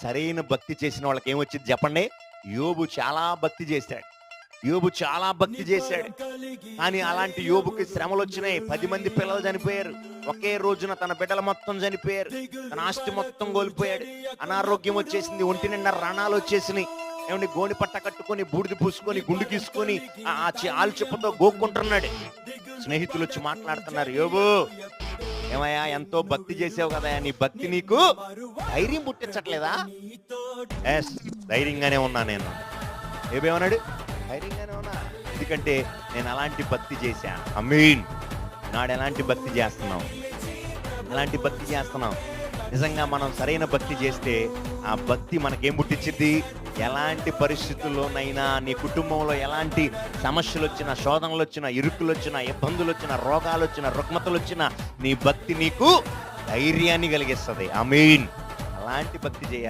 సరైన భక్తి చేసిన వాళ్ళకి ఏమొచ్చింది చెప్పండి? యోబు చాలా భక్తి చేశాడు. యోబు చాలా భక్తి చేశాడు. కానీ అలాంటి యోబుకి శ్రమలొచ్చినాయి. 10 మంది పిల్లలు చనిపోయారు. ఒకే రోజున తన బిడ్డలు మొత్తం చనిపోయారు. తన ఆస్తి మొత్తం కోల్పోయాడు. అనారోగ్యం వచ్చేసింది. ఒంటి నిండా రణాలు వచ్చేసినాయి. ఏమండి, గోని పట్ట కట్టుకొని, బూడిద పూసుకొని, గుండు గీసుకొని ఆలు చెప్పుతో గోక్కుంటున్నాడు. స్నేహితులు వచ్చి మాట్లాడుతున్నారు, యోబు ఏమయ్యా ఎంతో భక్తి చేసావు కదా, నీ భక్తి నీకు ధైర్యం పుట్టించట్లేదా? ఎస్, ధైర్యంగానే ఉన్నా నేను. ఏమన్నాడు? ధైర్యంగానే ఉన్నా, ఎందుకంటే నేను అలాంటి భక్తి చేశాను. ఆమేన్. నాడు ఎలాంటి భక్తి చేస్తున్నాం? ఎలాంటి భక్తి చేస్తున్నాం? నిజంగా మనం సరైన భక్తి చేస్తే ఆ భక్తి మనకేం పుట్టించిద్ది? ఎలాంటి పరిస్థితుల్లోనైనా, నీ కుటుంబంలో ఎలాంటి సమస్యలు వచ్చినా, శోధనలు వచ్చినా, ఇరుకులు వచ్చినా, ఇబ్బందులు వచ్చినా, రోగాలు వచ్చినా, రుగ్మతలు వచ్చినా, నీ భక్తి నీకు ధైర్యాన్ని కలిగిస్తుంది. ఆమేన్. అలాంటి భక్తి చేయాలి.